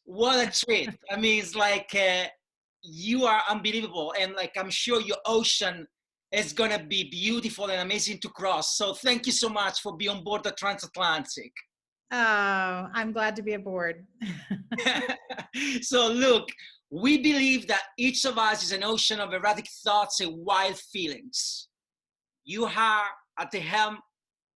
what a treat. I mean, it's like you are unbelievable. And like, I'm sure your ocean is going to be beautiful and amazing to cross. So thank you so much for being on board the transatlantic. Oh, I'm glad to be aboard. So look, we believe that each of us is an ocean of erratic thoughts and wild feelings. You are at the helm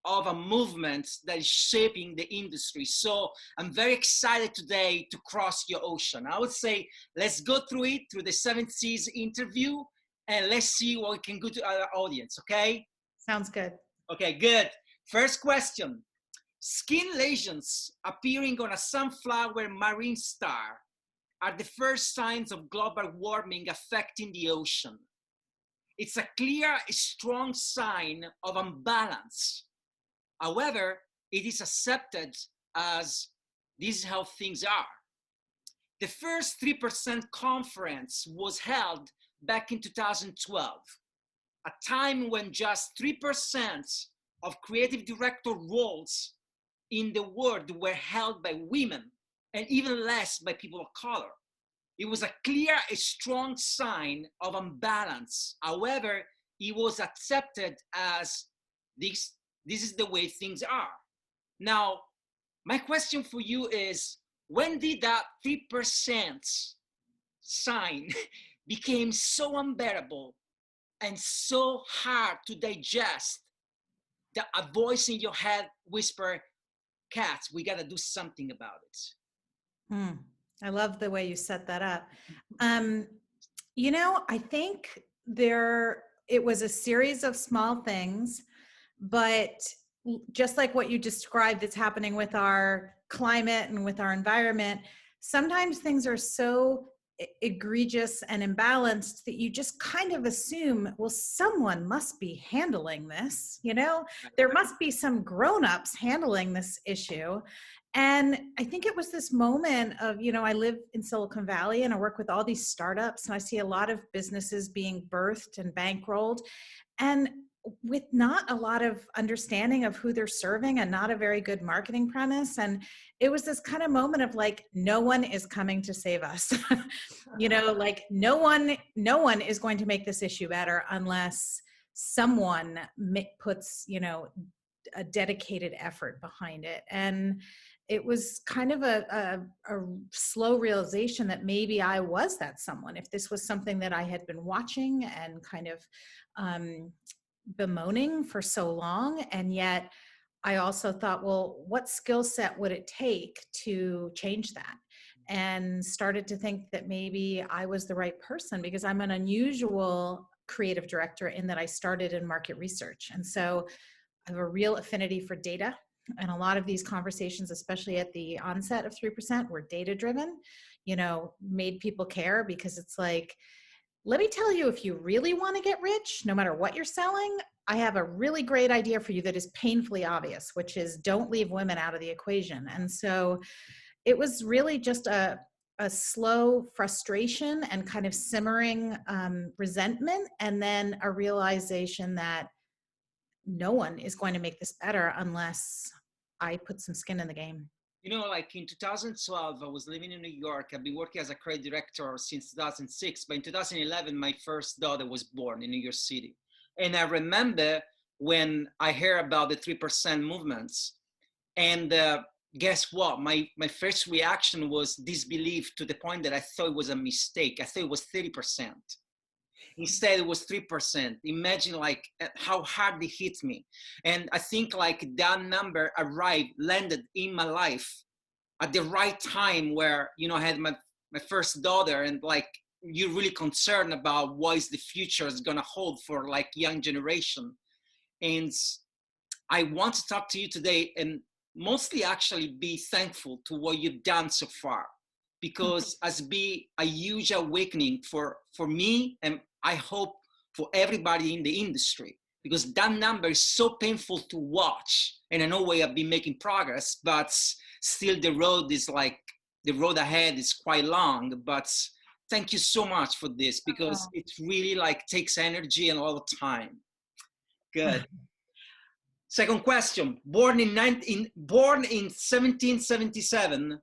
of a movement that is shaping the industry. So I'm very excited today to cross your ocean. I would say, let's go through it, through the 7 Seas interview, and let's see what we can do to our audience, okay? Sounds good. Okay, good. First question. Skin lesions appearing on a sunflower marine star are the first signs of global warming affecting the ocean. It's a clear, strong sign of imbalance. However, it is accepted as this is how things are. The first 3% conference was held back in 2012, a time when just 3% of creative director roles in the world were held by women, and even less by people of color. It was a clear, a strong sign of imbalance. However, it was accepted as this is the way things are. Now, my question for you is, when did that 3% sign became so unbearable and so hard to digest that a voice in your head whispered, Cats, we got to do something about it? I love the way you set that up. I think it was a series of small things, but just like what you described that's happening with our climate and with our environment, sometimes things are so egregious and imbalanced that you just kind of assume, well, someone must be handling this, there must be some grown-ups handling this issue. And I think it was this moment of, I live in Silicon Valley and I work with all these startups, and I see a lot of businesses being birthed and bankrolled, and with not a lot of understanding of who they're serving and not a very good marketing premise. And it was this kind of moment of like, no one is coming to save us. Like no one is going to make this issue better unless someone puts, a dedicated effort behind it. And it was kind of a slow realization that maybe I was that someone, if this was something that I had been watching and kind of bemoaning for so long. And yet I also thought, well, what skill set would it take to change that? And started to think that maybe I was the right person, because I'm an unusual creative director in that I started in market research. And so I have a real affinity for data. And a lot of these conversations, especially at the onset of 3%, were data driven, made people care, because it's like, let me tell you, if you really want to get rich, no matter what you're selling, I have a really great idea for you that is painfully obvious, which is don't leave women out of the equation. And so it was really just a slow frustration and kind of simmering resentment, and then a realization that no one is going to make this better unless I put some skin in the game. Like in 2012, I was living in New York. I've been working as a creative director since 2006. But in 2011, my first daughter was born in New York City. And I remember when I heard about the 3% movements. And guess what? My first reaction was disbelief, to the point that I thought it was a mistake. I thought it was 30%. Instead, it was 3%. Imagine like how hard it hit me. And I think like that number landed in my life at the right time, where, I had my first daughter, and like, you're really concerned about what is the future is going to hold for like young generation. And I want to talk to you today and mostly actually be thankful to what you've done so far, because has been a huge awakening for me, and I hope for everybody in the industry, because that number is so painful to watch. And I know we have been making progress, but still the road ahead is quite long. But thank you so much for this, because it really like takes energy and a lot of time. Good. Second question, born in 1777,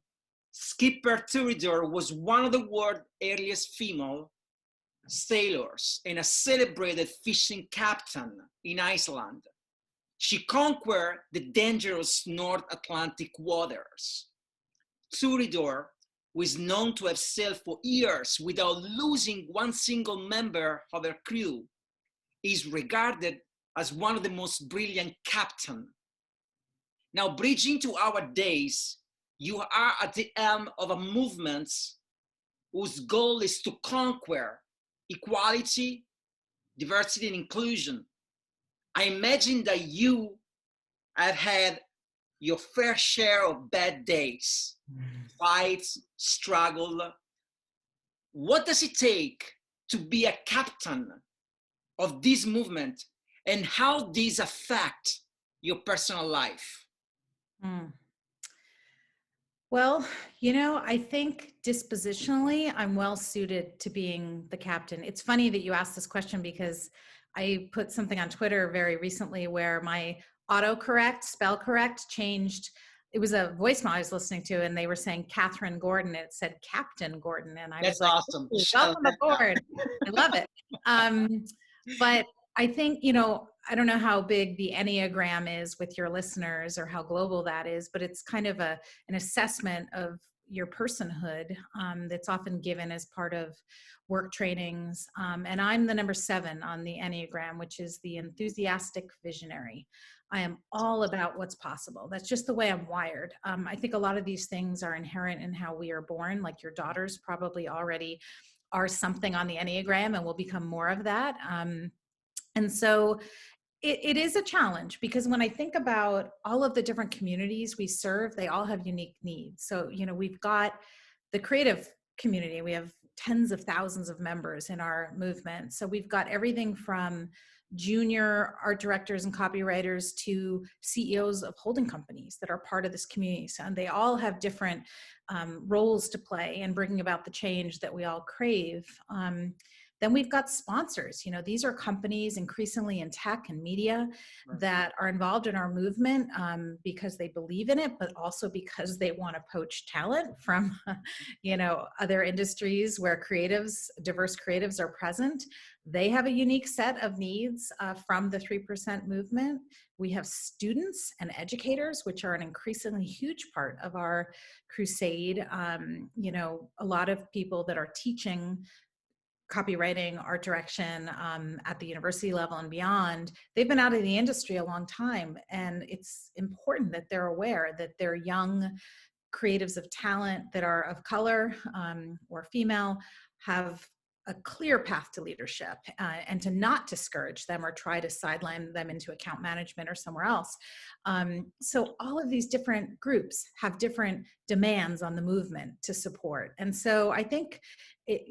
Skipper Thuridor was one of the world's earliest female sailors and a celebrated fishing captain in Iceland. She conquered the dangerous North Atlantic waters. Thuridor was known to have sailed for years without losing one single member of her crew. Is regarded as one of the most brilliant captains. Now, bridging to our days, you are at the helm of a movement whose goal is to conquer equality, diversity, and inclusion. I imagine that you have had your fair share of bad days, fights, struggle. What does it take to be a captain of this movement, and how these affect your personal life? Mm. Well, I think dispositionally, I'm well suited to being the captain. It's funny that you asked this question because I put something on Twitter very recently where my autocorrect, spell correct changed. It was a voicemail I was listening to, and they were saying Catherine Gordon. And it said Captain Gordon. And I That's was like, awesome. welcome aboard. I love it. But I think, I don't know how big the Enneagram is with your listeners or how global that is, but it's kind of an assessment of your personhood that's often given as part of work trainings. And I'm the number 7 on the Enneagram, which is the enthusiastic visionary. I am all about what's possible. That's just the way I'm wired. I think a lot of these things are inherent in how we are born. Like your daughters probably already are something on the Enneagram and will become more of that. And so it is a challenge because when I think about all of the different communities we serve, they all have unique needs. So, we've got the creative community. We have tens of thousands of members in our movement. So we've got everything from junior art directors and copywriters to CEOs of holding companies that are part of this community. So, and they all have different roles to play in bringing about the change that we all crave. Then we've got sponsors. These are companies increasingly in tech and media that are involved in our movement because they believe in it, but also because they want to poach talent from, other industries where diverse creatives are present. They have a unique set of needs from the 3% movement. We have students and educators, which are an increasingly huge part of our crusade. A lot of people that are teaching copywriting, art direction at the university level and beyond, they've been out of the industry a long time. And it's important that they're aware that they're young creatives of talent that are of color or female have a clear path to leadership and to not discourage them or try to sideline them into account management or somewhere else. So all of these different groups have different demands on the movement to support. And so I think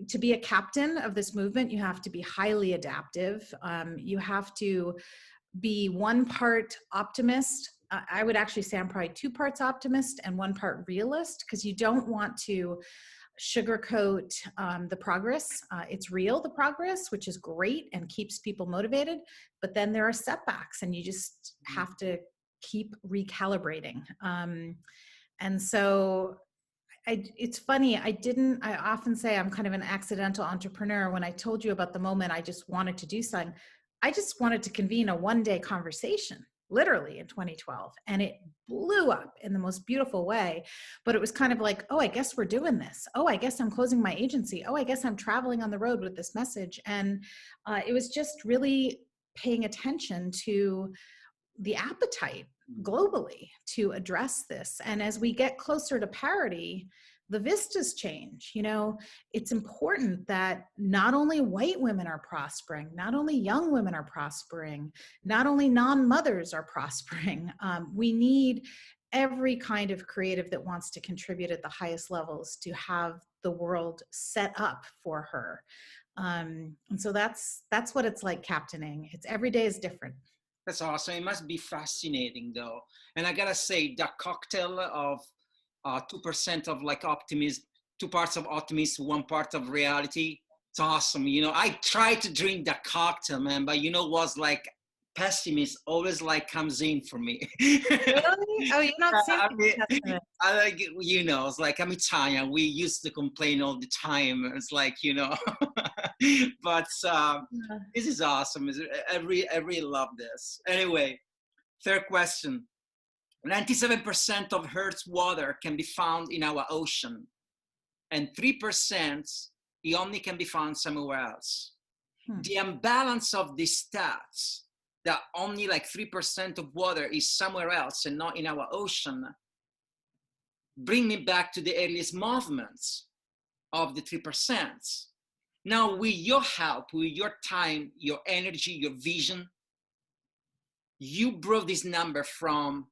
to be a captain of this movement, you have to be highly adaptive. You have to be one part optimist. I would actually say I'm probably 2 parts optimist and 1 part realist, because you don't want to sugarcoat the progress. It's real, the progress, which is great and keeps people motivated, but then there are setbacks and you just have to keep recalibrating. And so it's funny, I often say I'm kind of an accidental entrepreneur. When I told you about the moment I just wanted to do something, I just wanted to convene a 1-day conversation, literally in 2012. And it blew up in the most beautiful way. But it was kind of like, oh, I guess we're doing this. Oh, I guess I'm closing my agency. Oh, I guess I'm traveling on the road with this message. And it was just really paying attention to the appetite globally to address this. And as we get closer to parity, the vistas change. It's important that not only white women are prospering, not only young women are prospering, not only non-mothers are prospering. We need every kind of creative that wants to contribute at the highest levels to have the world set up for her. And so that's what it's like captaining. It's every day is different. That's awesome. It must be fascinating, though. And I gotta say, that cocktail of 2% of like optimism, 2 parts of optimism, 1 part of reality. It's awesome. I tried to drink that cocktail, man, but was like pessimist always like comes in for me. Really? Oh, you're not seeing I mean, pessimist. I like, it's like I'm Italian. We used to complain all the time. It's like, but Yeah. this is awesome. I really love this. Anyway, third question. 97% of Earth's water can be found in our ocean, and 3% it only can be found somewhere else. The imbalance of these stats, that only like 3% of water is somewhere else and not in our ocean, bring me back to the earliest movements of the 3%. Now, with your help, with your time, your energy, your vision, you brought this number from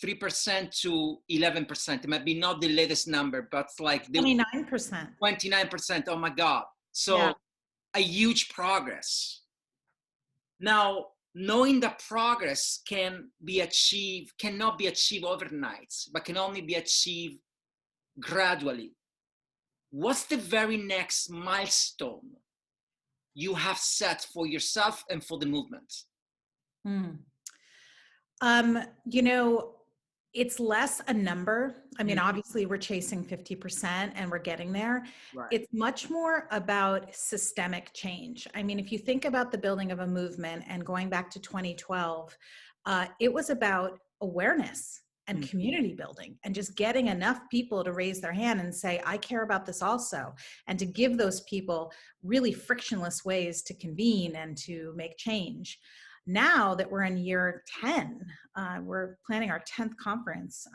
3% to 11%. It might be not the latest number, but it's like the 29%. 29%. Oh my God. Yeah. So a huge progress. Now, knowing that progress cannot be achieved overnight, but can only be achieved gradually. What's the very next milestone you have set for yourself and for the movement? Mm. You know, it's less a number. I mean, obviously we're chasing 50% and we're getting there. Right. It's much more about systemic change. I mean, if you think about the building of a movement and going back to 2012, it was about awareness and community building and just getting enough people to raise their hand and say, I care about this also, and to give those people really frictionless ways to convene and to make change. Now that we're in year 10, we're planning our 10th conference.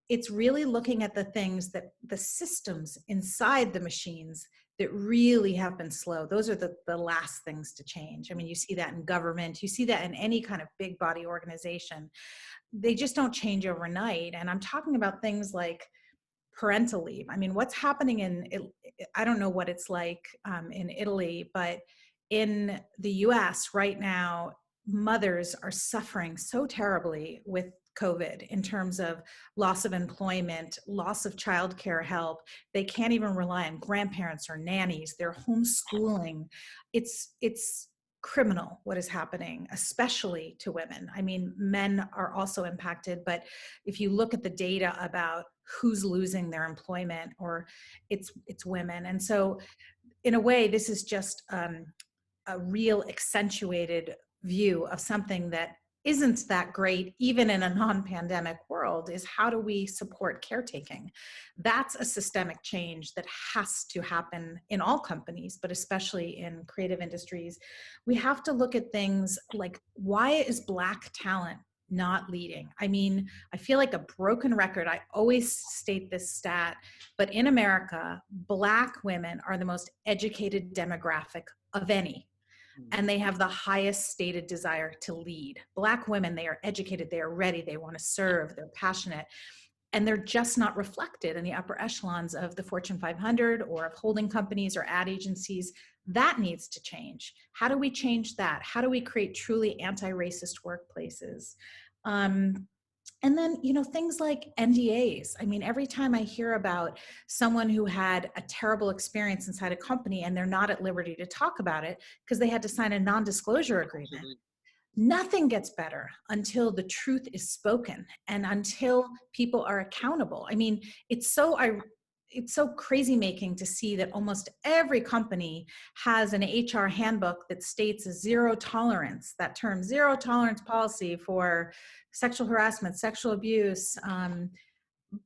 It's really looking at the things that the systems inside the machines that really have been slow. Those are the last things to change. I mean, you see that in government, you see that in any kind of big body organization. They just don't change overnight. And I'm talking about things like parental leave. I mean, what's happening I don't know what it's like in Italy, but in the US right now, mothers are suffering so terribly with COVID in terms of loss of employment, loss of childcare help. They can't even rely on grandparents or nannies. They're homeschooling. It's criminal what is happening, especially to women. I mean, men are also impacted, but if you look at the data about who's losing their employment, or it's women. And so in a way, this is just a real accentuated view of something that isn't that great, even in a non-pandemic world, is how do we support caretaking? That's a systemic change that has to happen in all companies, but especially in creative industries. We have to look at things like, why is Black talent not leading? I mean, I feel like a broken record. I always state this stat, but in America, Black women are the most educated demographic of any, and they have the highest stated desire to lead. Black women, they are educated, they are ready, they want to serve, they're passionate, and they're just not reflected in the upper echelons of the Fortune 500 or of holding companies or ad agencies. That needs to change. How do we change that? How do we create truly anti-racist workplaces? And then, things like NDAs. I mean, every time I hear about someone who had a terrible experience inside a company and they're not at liberty to talk about it because they had to sign a non-disclosure agreement, Absolutely. nothing gets better until the truth is spoken and until people are accountable. I mean, it's so crazy making to see that almost every company has an HR handbook that states a zero tolerance, that term zero tolerance policy for sexual harassment, sexual abuse.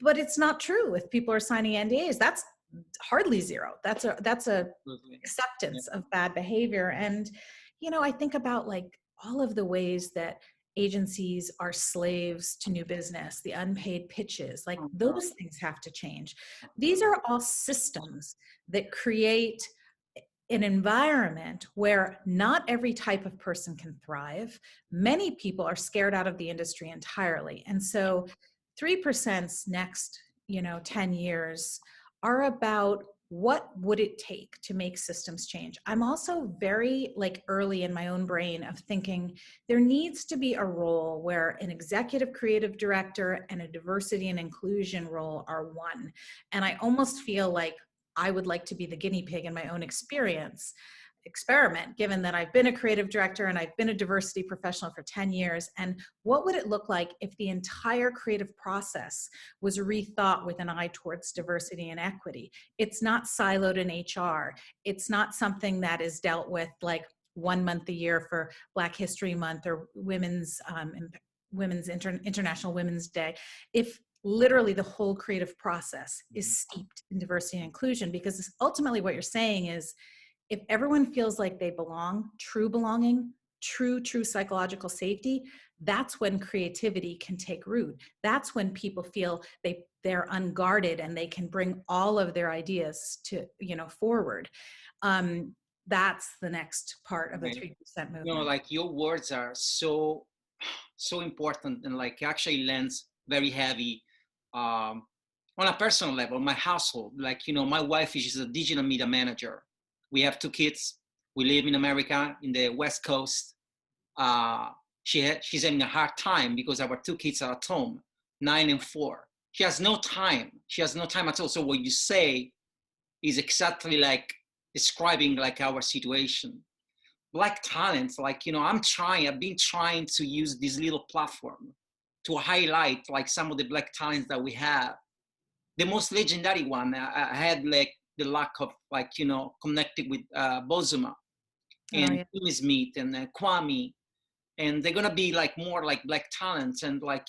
But it's not true. If people are signing NDAs, that's hardly zero. That's a Absolutely. acceptance of bad behavior. And, I think about like all of the ways that agencies are slaves to new business, the unpaid pitches, like those things have to change. These are all systems that create an environment where not every type of person can thrive. Many people are scared out of the industry entirely. And so 3%'s next, 10 years are about what would it take to make systems change. I'm also very early in my own brain of thinking there needs to be a role where an executive creative director and a diversity and inclusion role are one. And I almost feel like I would like to be the guinea pig in my own experience. experiment, given that I've been a creative director and I've been a diversity professional for 10 years. And what would it look like if the entire creative process was rethought with an eye towards diversity and equity? It's not siloed in HR. It's not something that is dealt with like 1 month a year for Black History Month or International Women's Day. If literally the whole creative process is steeped in diversity and inclusion, because ultimately what you're saying is, if everyone feels like they belong, true belonging, true psychological safety, that's when creativity can take root. That's when people feel they're unguarded and they can bring all of their ideas to, forward. That's the next part of the 3% movement. Like your words are so important, and like actually lands very heavy on a personal level. My household, like, my wife is a digital media manager. We have 2 kids. We live in America, in the West Coast. She's having a hard time because our 2 kids are at home, 9 and 4. She has no time. She has no time at all. So what you say is exactly like describing like our situation. Black talents, like, I've been trying to use this little platform to highlight like some of the Black talents that we have. The most legendary one, I had like the luck of like, connecting with Bozuma and Jimmy Smith and Kwame, and they're gonna be like more like Black talents. And like,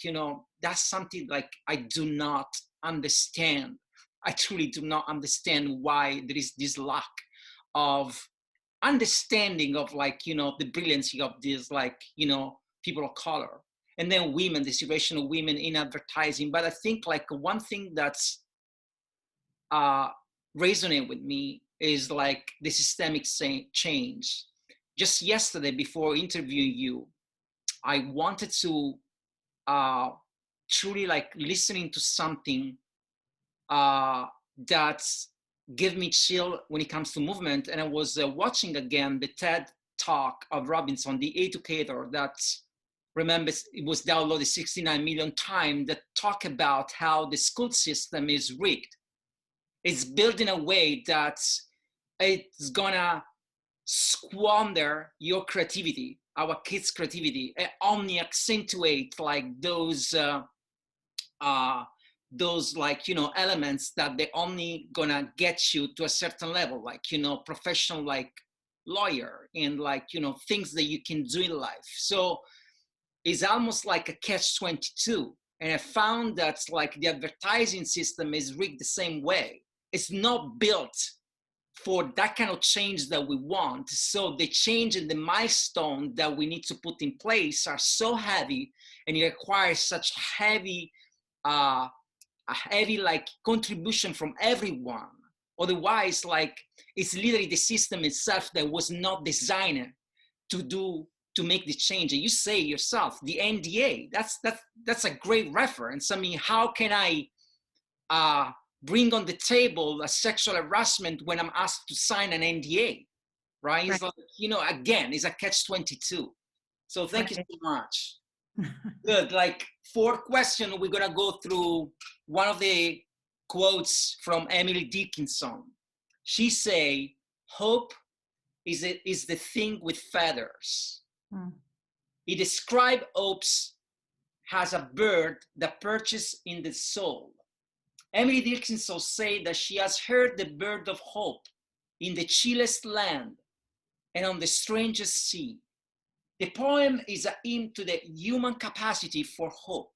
that's something like I do not understand. I truly do not understand why there is this lack of understanding of like, the brilliancy of these like, people of color. And then women, the situation of women in advertising. But I think like one thing that's resonate with me is like the systemic change. Just yesterday, before interviewing you, I wanted to truly like listening to something that's give me chill when it comes to movement. And I was watching again the TED talk of Robinson, the educator that, remember, it was downloaded 69 million times, that talk about how the school system is rigged. It's built in a way that it's gonna squander your creativity, our kids' creativity, and only accentuate like those like, elements that they only gonna get you to a certain level, like, professional, like lawyer, and like, things that you can do in life. So it's almost like a catch-22. And I found that like the advertising system is rigged the same way. It's not built for that kind of change that we want. So the change and the milestone that we need to put in place are so heavy, and it requires such heavy a heavy like contribution from everyone. Otherwise, like, it's literally the system itself that was not designed to make the change. And you say yourself, the NDA, that's a great reference. I mean, how can I bring on the table a sexual harassment when I'm asked to sign an NDA, right? It's like, again, it's a catch-22. So thank you so much. Good. Like, 4th question, we're gonna go through one of the quotes from Emily Dickinson. She say, "Hope is the thing with feathers." He described hopes as a bird that perches in the soul. Emily Dickinson say that she has heard the bird of hope in the chillest land and on the strangest sea. The poem is a hymn to the human capacity for hope.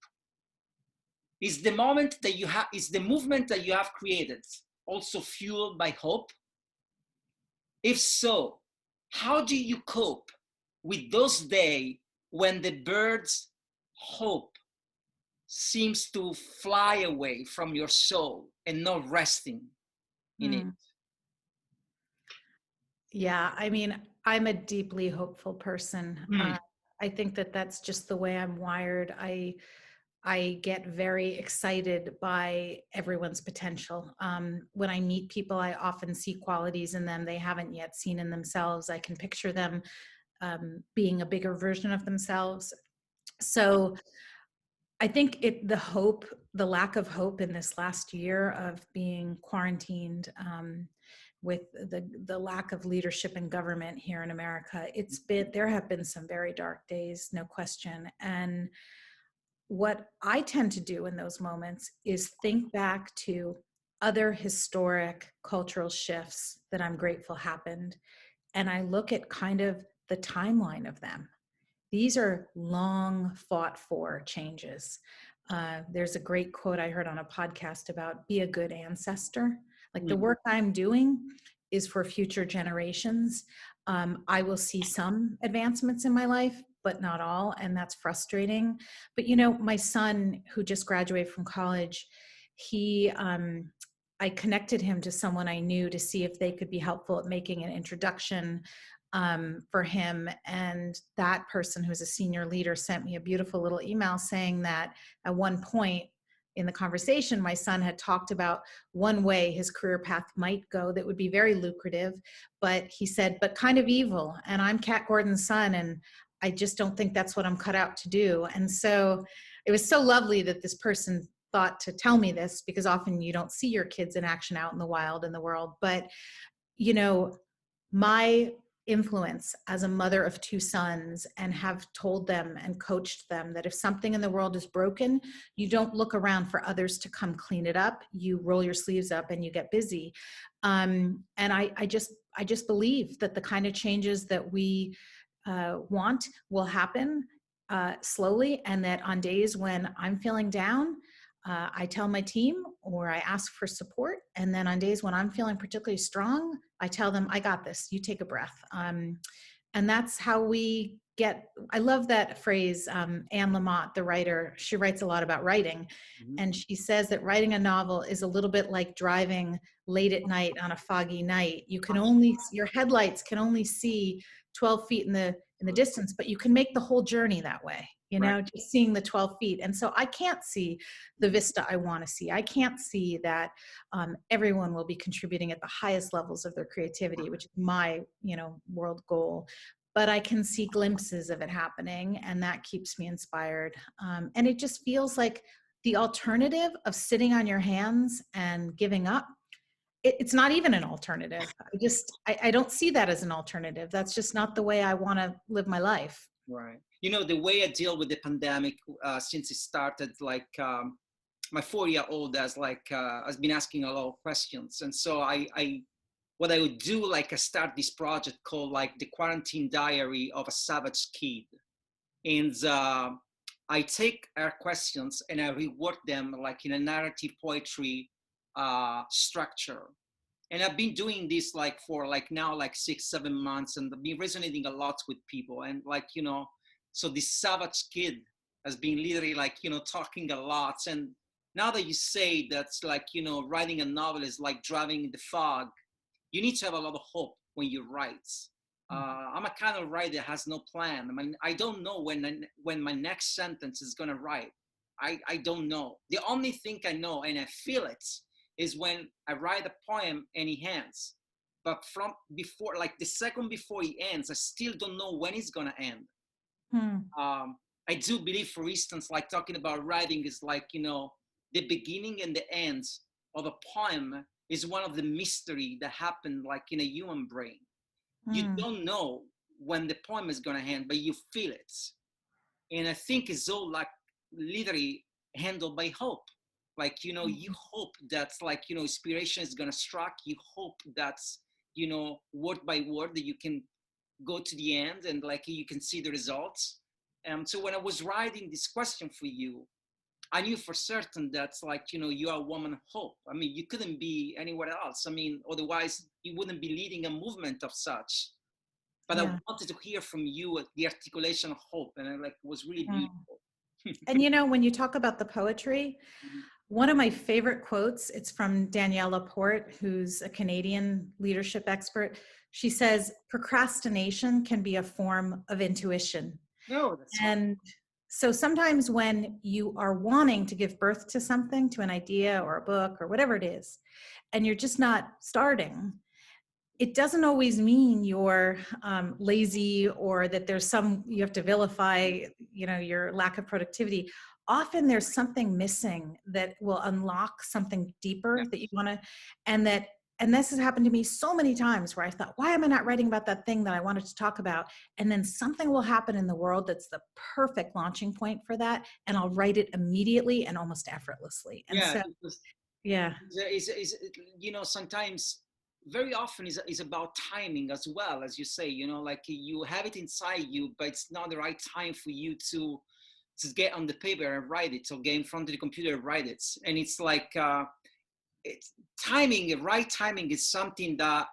Is the movement that you have created also fueled by hope? If so, how do you cope with those days when the bird's hope seems to fly away from your soul and not resting in it? Yeah, I mean, I'm a deeply hopeful person. I think that that's just the way I'm wired. I get very excited by everyone's potential. When I meet people, I often see qualities in them they haven't yet seen in themselves. I can picture them being a bigger version of themselves. So I think the lack of hope in this last year of being quarantined, with the lack of leadership in government here in America. There have been some very dark days, no question. And what I tend to do in those moments is think back to other historic cultural shifts that I'm grateful happened. And I look at kind of the timeline of them. These are long fought for changes. There's a great quote I heard on a podcast about be a good ancestor. Like the work I'm doing is for future generations. I will see some advancements in my life, but not all, and that's frustrating. But my son, who just graduated from college, I connected him to someone I knew to see if they could be helpful at making an introduction for him. And that person, who's a senior leader, sent me a beautiful little email saying that at one point in the conversation, my son had talked about one way his career path might go that would be very lucrative, but he said, but kind of evil. And I'm Kat Gordon's son, and I just don't think that's what I'm cut out to do. And so it was so lovely that this person thought to tell me this, because often you don't see your kids in action out in the wild in the world. But, my influence as a mother of two sons, and have told them and coached them that if something in the world is broken, you don't look around for others to come clean it up. You roll your sleeves up and you get busy. And I just believe that the kind of changes that we want will happen slowly, and that on days when I'm feeling down, I tell my team or I ask for support. And then on days when I'm feeling particularly strong, I tell them, I got this, you take a breath. And that's how we I love that phrase. Anne Lamott, the writer, she writes a lot about writing. And she says that writing a novel is a little bit like driving late at night on a foggy night. Your headlights can only see 12 feet in the distance, but you can make the whole journey that way. Just seeing the 12 feet. And so I can't see the vista I want to see. I can't see that everyone will be contributing at the highest levels of their creativity, which is my, world goal. But I can see glimpses of it happening, and that keeps me inspired. And it just feels like the alternative of sitting on your hands and giving up. It's not even an alternative. I don't see that as an alternative. That's just not the way I want to live my life. Right. The way I deal with the pandemic since it started, like my 4-year-old has been asking a lot of questions. And so what I would do, I start this project called the Quarantine Diary of a Savage Kid. And I take her questions and I rework them in a narrative poetry structure. And I've been doing this for now 6-7 months, and I've been resonating a lot with people. And so this savage kid has been literally talking a lot. And now that you say that's writing a novel is like driving in the fog, you need to have a lot of hope when you write. I'm a kind of writer that has no plan. I don't know when my next sentence is gonna write. I don't know. The only thing I know, and I feel it, is when I write a poem and it ends. But from before, the second before it ends, I still don't know when it's gonna end. I do believe, for instance, talking about writing is the beginning and the end of a poem is one of the mystery that happen in a human brain. You don't know when the poem is gonna end, but you feel it. And I think it's all literally handled by hope. You hope that's inspiration is gonna strike. You hope that's word by word that you can go to the end and you can see the results. So when I was writing this question for you, I knew for certain that's you are a woman of hope. You couldn't be anywhere else. Otherwise you wouldn't be leading a movement of such. But I wanted to hear from you the articulation of hope, and it was really beautiful. And when you talk about the poetry, one of my favorite quotes, it's from Danielle Laporte, who's a Canadian leadership expert. She says, procrastination can be a form of intuition. No, that's and so sometimes when you are wanting to give birth to something, to an idea or a book or whatever it is, and you're just not starting, it doesn't always mean you're lazy or that you have to vilify, your lack of productivity. Often there's something missing that will unlock something deeper that you want to, and that and this has happened to me so many times where I thought, why am I not writing about that thing that I wanted to talk about? And then something will happen in the world that's the perfect launching point for that. And I'll write it immediately and almost effortlessly. And Yeah, so, because yeah. sometimes, very often is about timing as well, as you say, like you have it inside you, but it's not the right time for you to get on the paper and write it, or get in front of the computer and write it. And it's like, it's timing, right timing is something that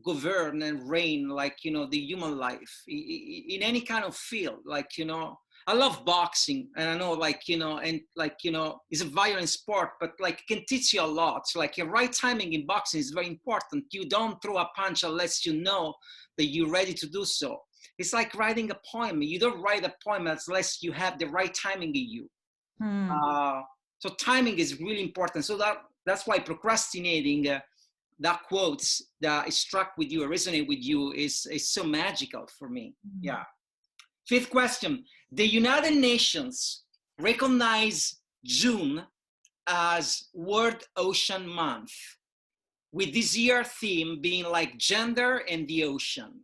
govern and reign, like, the human life in any kind of field. Like, I love boxing, and I know, like, and like, it's a violent sport, but like it can teach you a lot. Like, your right timing in boxing is very important. You don't throw a punch unless you know that you're ready to do so. It's like writing a poem. You don't write a poem unless you have the right timing in you. uh, so timing is really important. So that's why procrastinating, that quotes that struck with you or resonate with you is so magical for me. Yeah. Fifth question. The United Nations recognize June as World Ocean Month, with this year theme being like gender and the ocean,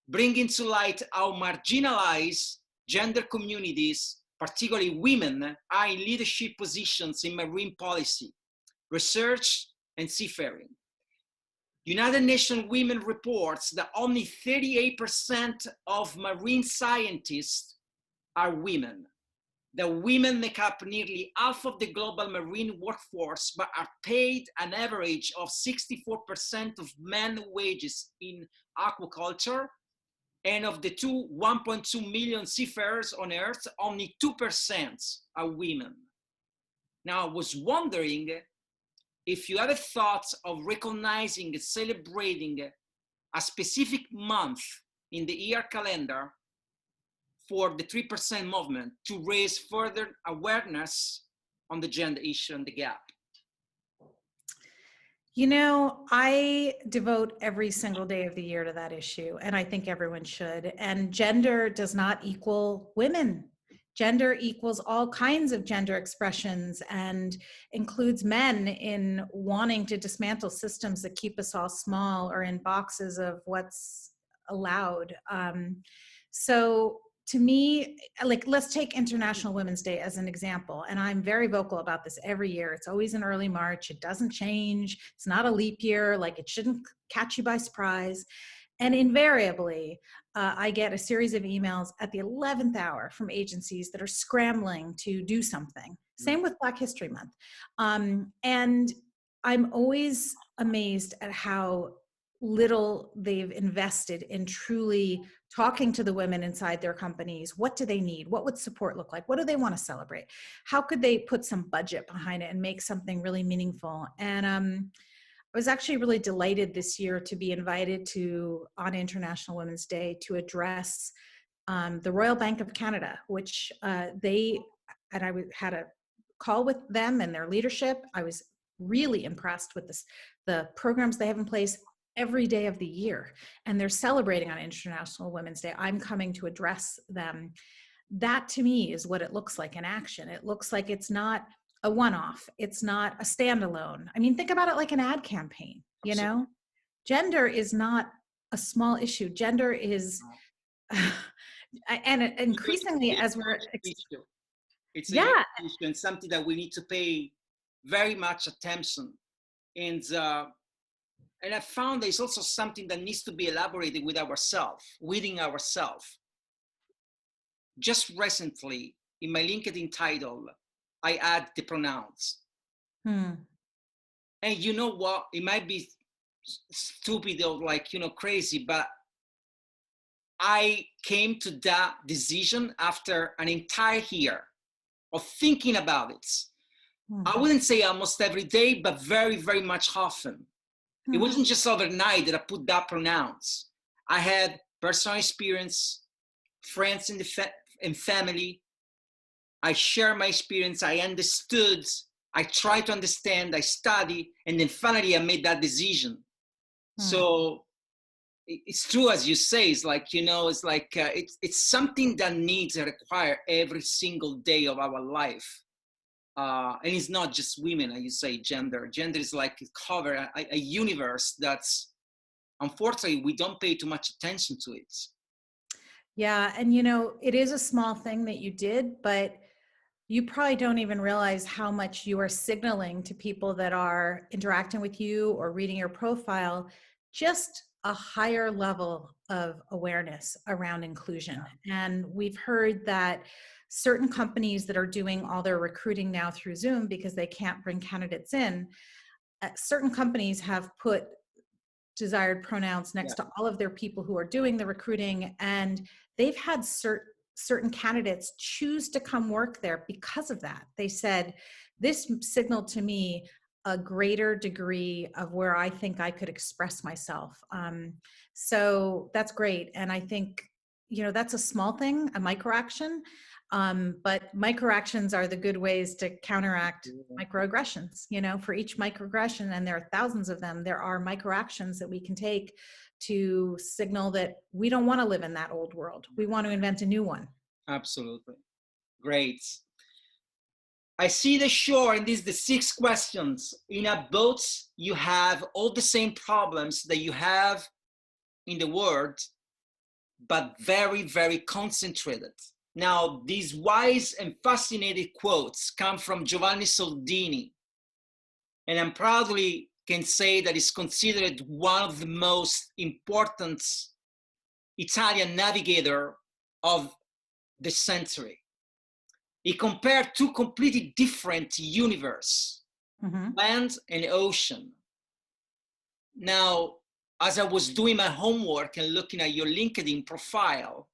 bringing to light how marginalized gender communities, particularly women, are in leadership positions in marine policy, research, and seafaring. United Nations Women reports that only 38% of marine scientists are women. The women make up nearly half of the global marine workforce, but are paid an average of 64% of men wages in aquaculture. And of the 1.2 million seafarers on Earth, only 2% are women. Now, I was wondering if you ever thought of recognizing and celebrating a specific month in the year calendar for the 3% movement to raise further awareness on the gender issue and the gap. I devote every single day of the year to that issue, and I think everyone should. And gender does not equal women. Gender equals all kinds of gender expressions and includes men in wanting to dismantle systems that keep us all small or in boxes of what's allowed. So to me, like, let's take International Women's Day as an example. And I'm very vocal about this every year. It's always in early March. It doesn't change. It's not a leap year. Like, it shouldn't catch you by surprise. And invariably, I get a series of emails at the 11th hour from agencies that are scrambling to do something. Same with Black History Month. And I'm always amazed at how little they've invested in truly talking to the women inside their companies. What do they need? What would support look like? What do they want to celebrate? How could they put some budget behind it and make something really meaningful? And I was actually really delighted this year to be invited to, on International Women's Day, to address the Royal Bank of Canada, which and I had a call with them and their leadership. I was really impressed with the programs they have in place every day of the year, and they're celebrating on International Women's Day. I'm coming to address them. That to me is what it looks like in action. It looks like it's not a one-off. It's not a standalone. I mean, think about it like an ad campaign, Gender is not a small issue. Gender is, and increasingly as we're, it's a issue and something that we need to pay very much attention. And I found there's also something that needs to be elaborated with ourselves, within ourselves. Just recently, in my LinkedIn title, I add the pronouns. And you know what? It might be stupid or crazy, but I came to that decision after an entire year of thinking about it. I wouldn't say almost every day, but very, very much often. It wasn't just overnight that I put that pronouns. I had personal experience, friends and family. I share my experience. I understood. I tried to understand. I studied, and then finally I made that decision. So it's true, as you say. It's like it's something that needs to require every single day of our life. and it's not just women, as you say, gender. Gender is like a universe that's, unfortunately, we don't pay too much attention to it. Yeah. And, it is a small thing that you did, but you probably don't even realize how much you are signaling to people that are interacting with you or reading your profile, just a higher level of awareness around inclusion. And we've heard that certain companies that are doing all their recruiting now through Zoom because they can't bring candidates in, certain companies have put desired pronouns next to all of their people who are doing the recruiting, and they've had certain candidates choose to come work there because of that. They said, this signaled to me a greater degree of where I think I could express myself. So that's great. And I think, that's a small thing, a microaction. But microactions are the good ways to counteract microaggressions. For each microaggression, and there are thousands of them, there are microactions that we can take to signal that we don't want to live in that old world. We want to invent a new one. Absolutely. Great. I see the shore, and these are the 6 questions. In a boat, you have all the same problems that you have in the world, but very, very concentrated. Now, these wise and fascinating quotes come from Giovanni Soldini, and I proudly can say that it's considered one of the most important Italian navigator of the century. He compared 2 completely different universes, land and ocean. Now, as I was doing my homework and looking at your LinkedIn profile,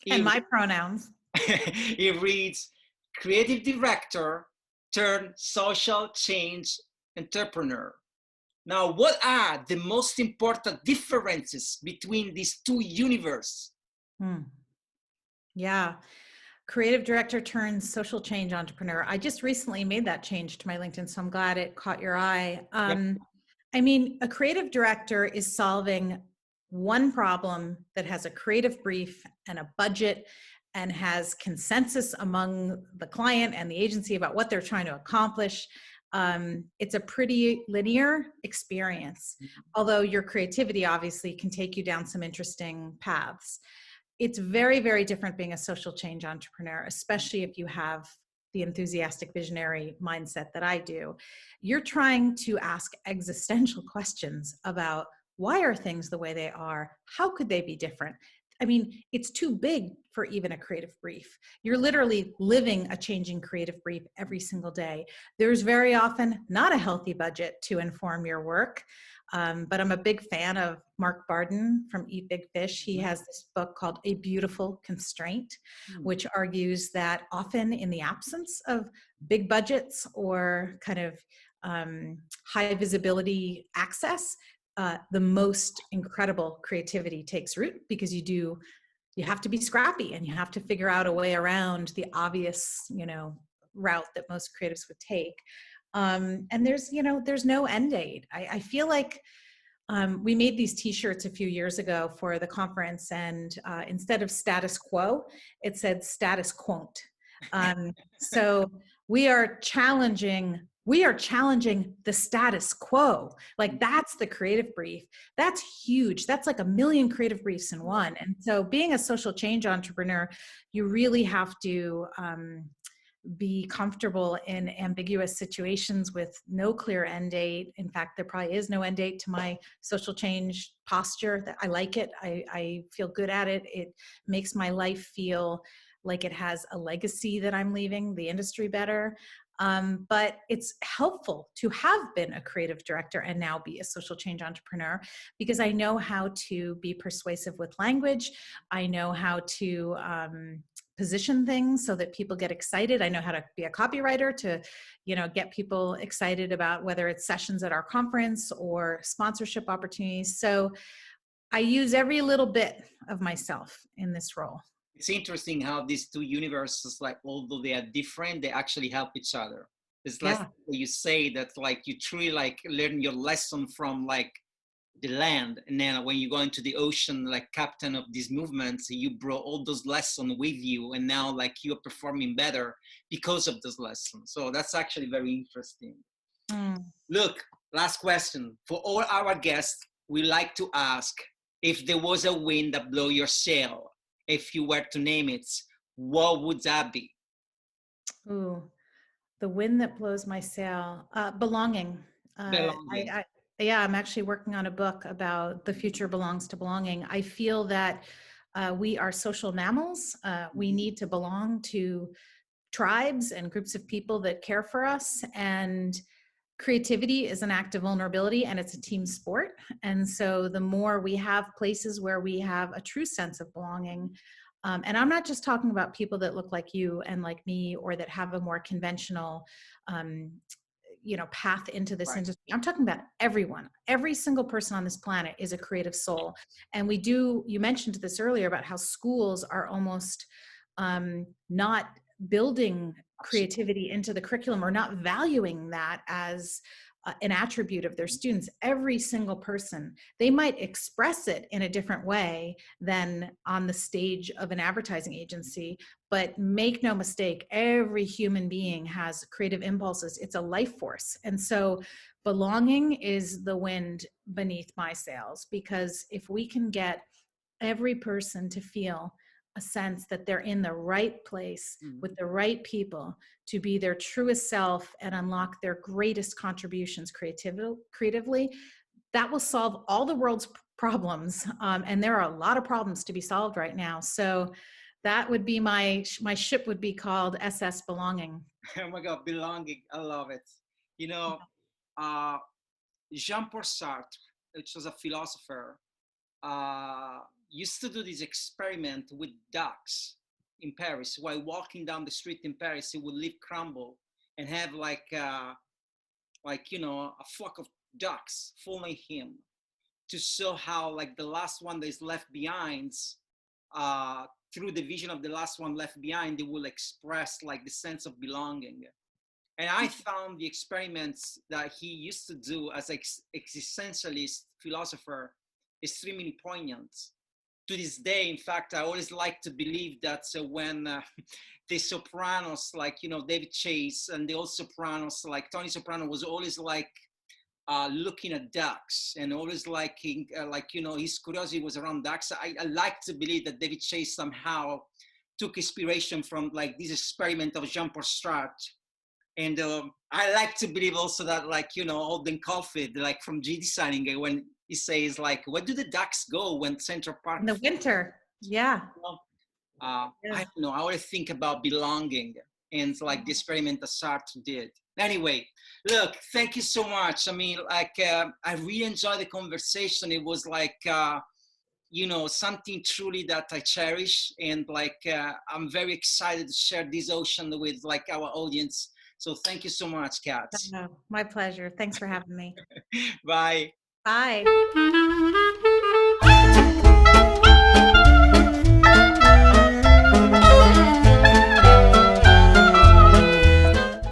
and my pronouns, it reads, creative director turned social change entrepreneur. Now, what are the most important differences between these 2 universes? Yeah. Creative director turns social change entrepreneur. I just recently made that change to my LinkedIn, so I'm glad it caught your eye. I mean, a creative director is solving one problem that has a creative brief and a budget and has consensus among the client and the agency about what they're trying to accomplish. It's a pretty linear experience, although your creativity obviously can take you down some interesting paths. It's very, very different being a social change entrepreneur, especially if you have the enthusiastic visionary mindset that I do. You're trying to ask existential questions about, why are things the way they are? How could they be different? I mean, it's too big for even a creative brief. You're literally living a changing creative brief every single day. There's very often not a healthy budget to inform your work. But I'm a big fan of Mark Barden from Eat Big Fish. He has this book called A Beautiful Constraint, which argues that often in the absence of big budgets or kind of high visibility access, the most incredible creativity takes root, because you have to be scrappy and you have to figure out a way around the obvious, route that most creatives would take. And there's no end date. I feel like we made these t-shirts a few years ago for the conference, and instead of status quo, it said status quont. So we are challenging the status quo. Like, that's the creative brief. That's huge. That's like 1 million creative briefs in one. And so being a social change entrepreneur, you really have to be comfortable in ambiguous situations with no clear end date. In fact, there probably is no end date to my social change posture. That I like it. I feel good at it. It makes my life feel like it has a legacy that I'm leaving the industry better. But it's helpful to have been a creative director and now be a social change entrepreneur, because I know how to be persuasive with language. I know how to position things so that people get excited. I know how to be a copywriter to, get people excited about whether it's sessions at our conference or sponsorship opportunities. So I use every little bit of myself in this role. It's interesting how these 2 universes, like, although they are different, they actually help each other. It's like you say that, like, you truly like learn your lesson from like the land. And then when you go into the ocean, like captain of these movements, you brought all those lessons with you, and now like you're performing better because of those lessons. So that's actually very interesting. Mm. Look, last question for all our guests. We like to ask, if there was a wind that blow your sail, if you were to name it, what would that be? Ooh, the wind that blows my sail. Belonging. Belonging. Yeah, I'm actually working on a book about the future belongs to belonging. I feel that we are social mammals. We need to belong to tribes and groups of people that care for us. And creativity is an act of vulnerability, and it's a team sport. And so the more we have places where we have a true sense of belonging, and I'm not just talking about people that look like you and like me, or that have a more conventional um, path into this Right. industry. I'm talking about everyone. Every single person on this planet is a creative soul. And you mentioned this earlier about how schools are almost not building creativity into the curriculum, or not valuing that as an attribute of their students. Every single person, they might express it in a different way than on the stage of an advertising agency, but make no mistake, every human being has creative impulses. It's a life force. And so belonging is the wind beneath my sails, because if we can get every person to feel a sense that they're in the right place with the right people to be their truest self and unlock their greatest contributions creatively, that will solve all the world's problems. And there are a lot of problems to be solved right now. So that would be my ship would be called SS Belonging. Oh my God, belonging. I love it. You know, uh, Jean-Paul Sartre, which was a philosopher, used to do this experiment with ducks in Paris. While walking down the street in Paris, he would leave crumble and have a flock of ducks following him, to show how like the last one that is left behind, uh, through the vision of the last one left behind, they will express like the sense of belonging. And I found the experiments that he used to do as existentialist philosopher extremely poignant. To this day, in fact, I always like to believe that when the Sopranos, like, David Chase, and the old Sopranos, like Tony Soprano, was always like looking at ducks, and always his curiosity was around ducks. I like to believe that David Chase somehow took inspiration from like this experiment of Jean-Paul Sartre. And I like to believe also that Alden Caulfield, like from G Designing, when he says like, where do the ducks go when Central Park? In the winter. Yeah. I don't know. I always think about belonging, and like the experiment that Sartre did. Anyway, look, thank you so much. I mean, I really enjoyed the conversation. It was like, something truly that I cherish, and I'm very excited to share this ocean with like our audience. So thank you so much, Kat. My pleasure. Thanks for having me. Bye. Bye.